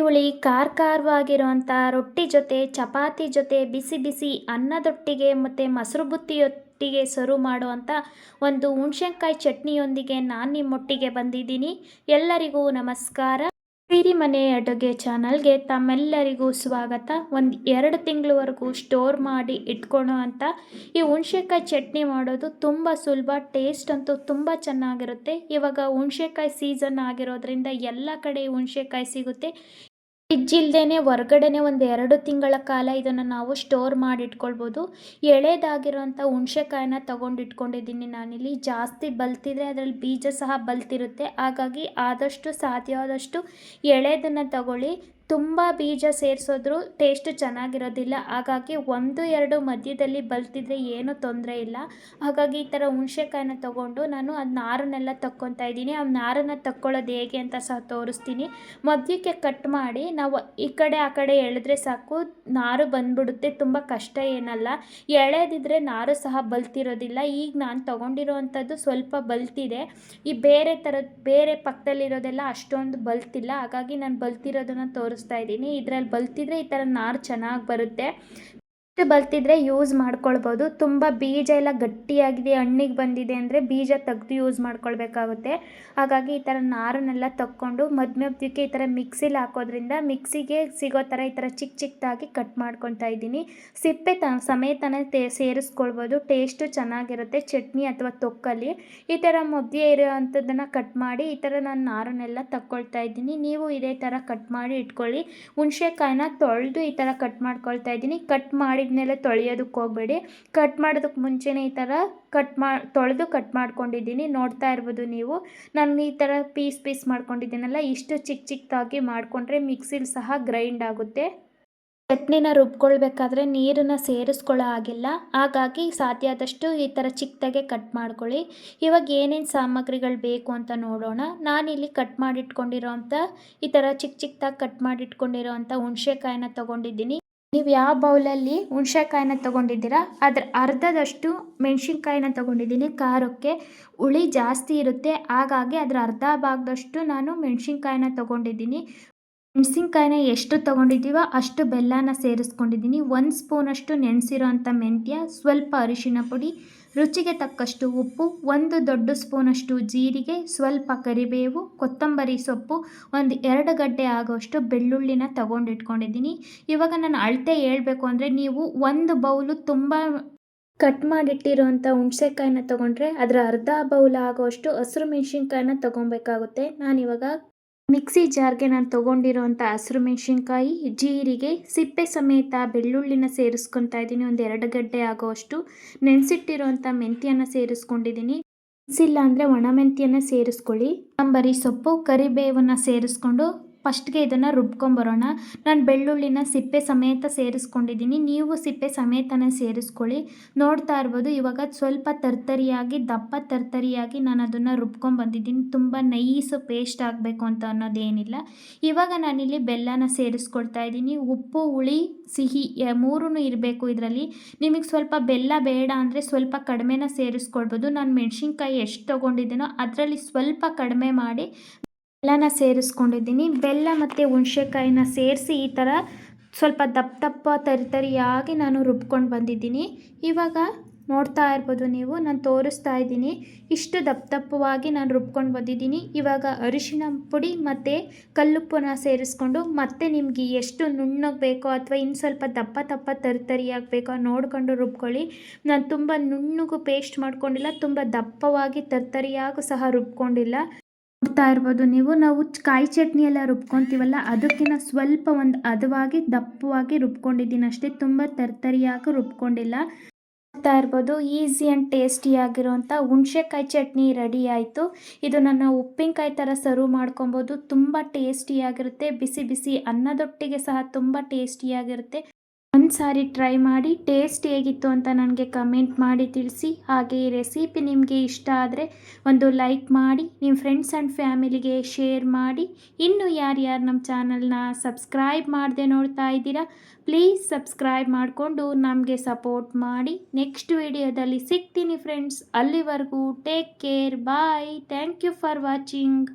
ಹುಳಿ ಖಾರವಾಗಿರುವಂಥ ರೊಟ್ಟಿ ಜೊತೆ ಚಪಾತಿ ಜೊತೆ ಬಿಸಿ ಬಿಸಿ ಅನ್ನದೊಟ್ಟಿಗೆ ಮತ್ತು ಮೊಸರು ಬುತ್ತಿಯೊಟ್ಟಿಗೆ ಸರ್ವ್ ಮಾಡುವಂಥ ಒಂದು ಹುಣಸೆಕಾಯಿ ಚಟ್ನಿಯೊಂದಿಗೆ ನಾನು ನಿಮ್ಮೊಟ್ಟಿಗೆ ಬಂದಿದ್ದೀನಿ. ಎಲ್ಲರಿಗೂ ನಮಸ್ಕಾರ. ಸಿರಿಮನೆ ಅಡುಗೆ ಚಾನಲ್ಗೆ ತಮ್ಮೆಲ್ಲರಿಗೂ ಸ್ವಾಗತ. ಒಂದು 2 ತಿಂಗಳವರೆಗೂ ಸ್ಟೋರ್ ಮಾಡಿ ಇಟ್ಕೊಳ್ಳೋ ಅಂಥ ಈ ಹುಣಸೆಕಾಯಿ ಚಟ್ನಿ ಮಾಡೋದು ತುಂಬ ಸುಲಭ. ಟೇಸ್ಟ್ ಅಂತೂ ತುಂಬ ಚೆನ್ನಾಗಿರುತ್ತೆ. ಇವಾಗ ಹುಣಸೆಕಾಯಿ ಸೀಸನ್ ಆಗಿರೋದ್ರಿಂದ ಎಲ್ಲ ಕಡೆ ಹುಣಸೆಕಾಯಿ ಸಿಗುತ್ತೆ. ಫ್ರಿಡ್ಜ್ ಇಲ್ಲದೇ ಹೊರಗಡೆನೆ ಒಂದು 2 ತಿಂಗಳ ಕಾಲ ಇದನ್ನು ನಾವು ಸ್ಟೋರ್ ಮಾಡಿ ಇಟ್ಕೊಳ್ಬೋದು. ಎಳೆದಾಗಿರೋಂಥ ಹುಣಸೆಕಾಯಿನ ತೊಗೊಂಡಿಟ್ಕೊಂಡಿದ್ದೀನಿ ನಾನಿಲ್ಲಿ. ಜಾಸ್ತಿ ಬಲ್ತಿದ್ರೆ ಅದರಲ್ಲಿ ಬೀಜ ಸಹ ಬಲ್ತಿರುತ್ತೆ. ಹಾಗಾಗಿ ಆದಷ್ಟು ಸಾಧ್ಯವಾದಷ್ಟು ಎಳೆದನ್ನು ತಗೊಳ್ಳಿ. ತುಂಬ ಬೀಜ ಸೇರಿಸೋದ್ರೂ ಟೇಸ್ಟ್ ಚೆನ್ನಾಗಿರೋದಿಲ್ಲ. ಹಾಗಾಗಿ 1-2 ಮಧ್ಯದಲ್ಲಿ ಬಲ್ತಿದ್ರೆ ಏನೂ ತೊಂದರೆ ಇಲ್ಲ. ಹಾಗಾಗಿ ಈ ಥರ ಹುಣಸೆಕಾಯಿನ ತೊಗೊಂಡು ನಾನು ಅದು ನಾರನ್ನೆಲ್ಲ ತಕ್ಕೊತಾ ಇದ್ದೀನಿ. ಆ ನಾರನ್ನು ತಕ್ಕೊಳ್ಳೋದು ಹೇಗೆ ಅಂತ ಸಹ ತೋರಿಸ್ತೀನಿ. ಮಧ್ಯಕ್ಕೆ ಕಟ್ ಮಾಡಿ ನಾವು ಈ ಕಡೆ ಆ ಕಡೆ ಎಳೆದ್ರೆ ಸಾಕು, ನಾರು ಬಂದ್ಬಿಡುತ್ತೆ. ತುಂಬ ಕಷ್ಟ ಏನಲ್ಲ. ಎಳೆದಿದ್ರೆ ನಾರು ಸಹ ಬಲ್ತಿರೋದಿಲ್ಲ. ಈಗ ನಾನು ತೊಗೊಂಡಿರೋವಂಥದ್ದು ಸ್ವಲ್ಪ ಬಲ್ತಿದೆ. ಈ ಬೇರೆ ಪಕ್ಕದಲ್ಲಿರೋದೆಲ್ಲ ಅಷ್ಟೊಂದು ಬಲ್ತಿಲ್ಲ. ಹಾಗಾಗಿ ನಾನು ಬಲ್ತಿರೋದನ್ನು ತೋರಿಸ್ತಾ ಇದ್ದೀನಿ. ಇದರಲ್ಲಿ ಬಲ್ತಿದ್ರೆ ಈ ಥರ ನಾರು ಚೆನ್ನಾಗಿ ಬರುತ್ತೆ. ಬಲ್ತಿದ್ರೆ ಯೂಸ್ ಮಾಡ್ಕೊಳ್ಬೋದು. ತುಂಬ ಬೀಜ ಎಲ್ಲ ಗಟ್ಟಿಯಾಗಿದೆ, ಹಣ್ಣಿಗೆ ಬಂದಿದೆ ಅಂದರೆ ಬೀಜ ತೆಗೆದು ಯೂಸ್ ಮಾಡ್ಕೊಳ್ಬೇಕಾಗುತ್ತೆ. ಹಾಗಾಗಿ ಈ ಥರ ನಾರನ್ನೆಲ್ಲ ತಕ್ಕೊಂಡು ಮಧ್ಯಕ್ಕೆ ಈ ಥರ ಮಿಕ್ಸಿಲಿ ಹಾಕೋದ್ರಿಂದ ಮಿಕ್ಸಿಗೆ ಸಿಗೋ ಥರ ಈ ಥರ ಚಿಕ್ಕದಾಗಿ ಕಟ್ ಮಾಡ್ಕೊತಾ ಇದ್ದೀನಿ. ಸಿಪ್ಪೆ ಸಮೇತನೇ ಸೇರಿಸ್ಕೊಳ್ಬೋದು. ಟೇಸ್ಟು ಚೆನ್ನಾಗಿರುತ್ತೆ ಚಟ್ನಿ ಅಥವಾ ತೊಕ್ಕಲ್ಲಿ. ಈ ಥರ ಮಧ್ಯೆ ಇರೋವಂಥದ್ದನ್ನು ಕಟ್ ಮಾಡಿ ಈ ಥರ ನಾನು ನಾರನ್ನೆಲ್ಲ ತಕ್ಕೊಳ್ತಾ ಇದ್ದೀನಿ. ನೀವು ಇದೇ ಥರ ಕಟ್ ಮಾಡಿ ಇಟ್ಕೊಳ್ಳಿ. ಹುಣಸೆಕಾಯಿನ ತೊಳೆದು ಈ ಥರ ಕಟ್ ಮಾಡ್ಕೊಳ್ತಾ ಇದ್ದೀನಿ. ಕಟ್ ಮಾಡಿದ್ಮೇಲೆ ತೊಳೆಯೋದಕ್ಕೆ ಹೋಗಬೇಡಿ. ಕಟ್ ಮಾಡೋದಕ್ಕೆ ಮುಂಚೆನೇ ಈ ಥರ ತೊಳೆದು ಕಟ್ ಮಾಡ್ಕೊಂಡಿದ್ದೀನಿ. ನೋಡ್ತಾ ಇರ್ಬೋದು ನೀವು. ನಾನು ಈ ಥರ ಪೀಸ್ ಮಾಡ್ಕೊಂಡಿದ್ದೀನಲ್ಲ, ಇಷ್ಟು ಚಿಕ್ಕದಾಗಿ ಮಾಡಿಕೊಂಡ್ರೆ ಮಿಕ್ಸಿಲಿ ಸಹ ಗ್ರೈಂಡ್ ಆಗುತ್ತೆ. ಚಟ್ನಿನ ರುಬ್ಕೊಳ್ಬೇಕಾದ್ರೆ ನೀರನ್ನು ಸೇರಿಸ್ಕೊಳ್ಳೋ ಹಾಗಿಲ್ಲ. ಹಾಗಾಗಿ ಸಾಧ್ಯ ಆದಷ್ಟು ಈ ಥರ ಚಿಕ್ಕದಾಗೆ ಕಟ್ ಮಾಡ್ಕೊಳ್ಳಿ. ಇವಾಗ ಏನೇನು ಸಾಮಗ್ರಿಗಳು ಬೇಕು ಅಂತ ನೋಡೋಣ. ನಾನಿಲ್ಲಿ ಕಟ್ ಮಾಡಿಟ್ಕೊಂಡಿರೋಂಥ ಈ ಥರ ಚಿಕ್ಕದಾಗಿ ಕಟ್ ಮಾಡಿಟ್ಕೊಂಡಿರೋಂಥ ಹುಣಸೆಕಾಯಿನ ತೊಗೊಂಡಿದ್ದೀನಿ. ನೀವು ಯಾವ ಬೌಲಲ್ಲಿ ಹುಣಸೆಕಾಯಿನ ತೊಗೊಂಡಿದ್ದೀರಾ ಅದರ ಅರ್ಧದಷ್ಟು ಮೆಣಸಿನ್ಕಾಯಿನ ತೊಗೊಂಡಿದ್ದೀನಿ. ಖಾರಕ್ಕೆ ಹುಳಿ ಜಾಸ್ತಿ ಇರುತ್ತೆ, ಹಾಗಾಗಿ ಅದರ ಅರ್ಧ ಭಾಗದಷ್ಟು ನಾನು ಮೆಣಸಿನ್ಕಾಯಿನ ತೊಗೊಂಡಿದ್ದೀನಿ. ಮೆಣಸಿನ್ಕಾಯಿನ ಎಷ್ಟು ತೊಗೊಂಡಿದ್ದೀವೋ ಅಷ್ಟು ಬೆಲ್ಲನ ಸೇರಿಸ್ಕೊಂಡಿದ್ದೀನಿ. 1 ಸ್ಪೂನಷ್ಟು ನೆನೆಸಿರೋ ಅಂಥ ಮೆಂತ್ಯ, ಸ್ವಲ್ಪ ಅರಿಶಿನ ಪುಡಿ, ರುಚಿಗೆ ತಕ್ಕಷ್ಟು ಉಪ್ಪು, 1 ದೊಡ್ಡ ಸ್ಪೂನಷ್ಟು ಜೀರಿಗೆ, ಸ್ವಲ್ಪ ಕರಿಬೇವು, ಕೊತ್ತಂಬರಿ ಸೊಪ್ಪು, 2 ಗಡ್ಡೆ ಆಗೋಷ್ಟು ಬೆಳ್ಳುಳ್ಳಿನ ತೊಗೊಂಡಿಟ್ಕೊಂಡಿದ್ದೀನಿ. ಇವಾಗ ನಾನು ಅಳತೆ ಹೇಳ್ಬೇಕು ಅಂದರೆ ನೀವು 1 ಬೌಲು ತುಂಬ ಕಟ್ ಮಾಡಿಟ್ಟಿರೋಂಥ ಹುಣಸೆಕಾಯಿನ ತೊಗೊಂಡ್ರೆ ಅದರ ಅರ್ಧ ಬೌಲ್ ಆಗೋಷ್ಟು ಹಸಿರು ಮೆಣಸಿನ್ಕಾಯಿನ ತೊಗೊಬೇಕಾಗುತ್ತೆ. ನಾನಿವಾಗ ಮಿಕ್ಸಿ ಜಾರ್ಗೆ ನಾನು ತೊಗೊಂಡಿರೋಂಥ ಹಸಿರು ಮೆಣಸಿನ್ಕಾಯಿ, ಜೀರಿಗೆ, ಸಿಪ್ಪೆ ಸಮೇತ ಬೆಳ್ಳುಳ್ಳಿನ ಸೇರಿಸ್ಕೊತಾ ಇದ್ದೀನಿ. 2 ಗಡ್ಡೆ ಆಗೋಷ್ಟು ನೆನೆಸಿಟ್ಟಿರೋಂಥ ಮೆಂತ್ಯನ ಸೇರಿಸ್ಕೊಂಡಿದ್ದೀನಿ. ನೆನೆಸಿಲ್ಲ ಅಂದರೆ ಒಣ ಮೆಂತ್ಯನ ಸೇರಿಸ್ಕೊಳ್ಳಿ. ಕೊತ್ತಂಬರಿ ಸೊಪ್ಪು, ಕರಿಬೇವನ್ನು ಸೇರಿಸ್ಕೊಂಡು ಫಸ್ಟ್ಗೆ ಇದನ್ನು ರುಬ್ಕೊಂಬರೋಣ. ನಾನು ಬೆಳ್ಳುಳ್ಳಿನ ಸಿಪ್ಪೆ ಸಮೇತ ಸೇರಿಸ್ಕೊಂಡಿದ್ದೀನಿ. ನೀವು ಸಿಪ್ಪೆ ಸಮೇತನೇ ಸೇರಿಸ್ಕೊಳ್ಳಿ. ನೋಡ್ತಾ ಇರ್ಬೋದು ಇವಾಗ ಸ್ವಲ್ಪ ದಪ್ಪ ತರ್ತರಿಯಾಗಿ ನಾನು ಅದನ್ನು ರುಬ್ಕೊಂಬಂದಿದ್ದೀನಿ. ತುಂಬ ನೈಸು ಪೇಸ್ಟ್ ಆಗಬೇಕು ಅಂತ ಅನ್ನೋದೇನಿಲ್ಲ. ಇವಾಗ ನಾನಿಲ್ಲಿ ಬೆಲ್ಲನ ಸೇರಿಸ್ಕೊಳ್ತಾ ಇದ್ದೀನಿ. ಉಪ್ಪು, ಹುಳಿ, ಸಿಹಿ 3 ಇರಬೇಕು ಇದರಲ್ಲಿ. ನಿಮಗೆ ಸ್ವಲ್ಪ ಬೆಲ್ಲ ಬೇಡ ಅಂದರೆ ಸ್ವಲ್ಪ ಕಡಿಮೆನ ಸೇರಿಸ್ಕೊಳ್ಬೋದು. ನಾನು ಮೆಣಸಿನ್ಕಾಯಿ ಎಷ್ಟು ತೊಗೊಂಡಿದ್ದೀನೋ ಅದರಲ್ಲಿ ಸ್ವಲ್ಪ ಕಡಿಮೆ ಮಾಡಿ ಬೆಲ್ಲನ ಸೇರಿಸ್ಕೊಂಡಿದ್ದೀನಿ. ಬೆಲ್ಲ ಮತ್ತು ಹುಣಸೆಕಾಯಿನ ಸೇರಿಸಿ ಈ ಥರ ಸ್ವಲ್ಪ ದಪ್ಪ ತರಿಯಾಗಿ ನಾನು ರುಬ್ಕೊಂಡು ಬಂದಿದ್ದೀನಿ. ಇವಾಗ ನೋಡ್ತಾ ಇರ್ಬೋದು ನೀವು, ನಾನು ತೋರಿಸ್ತಾ ಇದ್ದೀನಿ. ಇಷ್ಟು ದಪ್ಪವಾಗಿ ನಾನು ರುಬ್ಕೊಂಡು ಬಂದಿದ್ದೀನಿ. ಇವಾಗ ಅರಿಶಿನ ಪುಡಿ ಮತ್ತು ಕಲ್ಲುಪ್ಪನ್ನ ಸೇರಿಸ್ಕೊಂಡು ಮತ್ತೆ ನಿಮಗೆ ಎಷ್ಟು ನುಣ್ಣಗೆ ಬೇಕೋ ಅಥವಾ ಇನ್ನು ಸ್ವಲ್ಪ ದಪ್ಪ ತರಿಯಾಗಿ ಬೇಕೋ ನೋಡಿಕೊಂಡು ರುಬ್ಕೊಳ್ಳಿ. ನಾನು ತುಂಬ ನುಣ್ಣಗೂ ಪೇಸ್ಟ್ ಮಾಡ್ಕೊಂಡಿಲ್ಲ, ತುಂಬ ದಪ್ಪವಾಗಿ ತರಿಯಾಗೂ ಸಹ ರುಬ್ಕೊಂಡಿಲ್ಲ. ನೋಡ್ತಾ ಇರ್ಬೋದು ನೀವು, ನಾವು ಕಾಯಿ ಚಟ್ನಿ ಎಲ್ಲ ರುಬ್ಕೊತೀವಲ್ಲ ಅದಕ್ಕಿಂತ ಸ್ವಲ್ಪ ಒಂದು ಹದವಾಗಿ ದಪ್ಪವಾಗಿ ರುಬ್ಕೊಂಡಿದ್ದೀನಿ ಅಷ್ಟೇ. ತುಂಬ ತರಿಯಾಗಿ ರುಬ್ಕೊಂಡಿಲ್ಲ. ನೋಡ್ತಾ ಇರ್ಬೋದು ಈಸಿ ಆ್ಯಂಡ್ ಟೇಸ್ಟಿಯಾಗಿರೋಂಥ ಹುಣಸೆಕಾಯಿ ಚಟ್ನಿ ರೆಡಿ ಆಯಿತು. ಇದು ನನ್ನ ಉಪ್ಪಿನಕಾಯಿ ಥರ ಸರ್ವ್ ಮಾಡ್ಕೊಬೋದು. ತುಂಬ ಟೇಸ್ಟಿಯಾಗಿರುತ್ತೆ. ಬಿಸಿ ಬಿಸಿ ಅನ್ನದೊಟ್ಟಿಗೆ ಸಹ ತುಂಬ ಟೇಸ್ಟಿಯಾಗಿರುತ್ತೆ. ಒಂದು ಸಾರಿ ಟ್ರೈ ಮಾಡಿ ಟೇಸ್ಟ್ ಹೇಗಿತ್ತು ಅಂತ ನನಗೆ ಕಮೆಂಟ್ ಮಾಡಿ ತಿಳಿಸಿ. ಹಾಗೆ ಈ ರೆಸಿಪಿ ನಿಮಗೆ ಇಷ್ಟ ಆದರೆ ಒಂದು ಲೈಕ್ ಮಾಡಿ, ನಿಮ್ಮ ಫ್ರೆಂಡ್ಸ್ ಆ್ಯಂಡ್ ಫ್ಯಾಮಿಲಿಗೆ ಶೇರ್ ಮಾಡಿ. ಇನ್ನು ಯಾರ್ಯಾರು ನಮ್ಮ ಚಾನಲ್ನ ಸಬ್ಸ್ಕ್ರೈಬ್ ಮಾಡದೆ ನೋಡ್ತಾ ಇದ್ದೀರಾ ಪ್ಲೀಸ್ ಸಬ್ಸ್ಕ್ರೈಬ್ ಮಾಡಿಕೊಂಡು ನಮಗೆ ಸಪೋರ್ಟ್ ಮಾಡಿ. ನೆಕ್ಸ್ಟ್ ವಿಡಿಯೋದಲ್ಲಿ ಸಿಗ್ತೀನಿ ಫ್ರೆಂಡ್ಸ್. ಅಲ್ಲಿವರೆಗೂ take care, bye. Thank you for watching.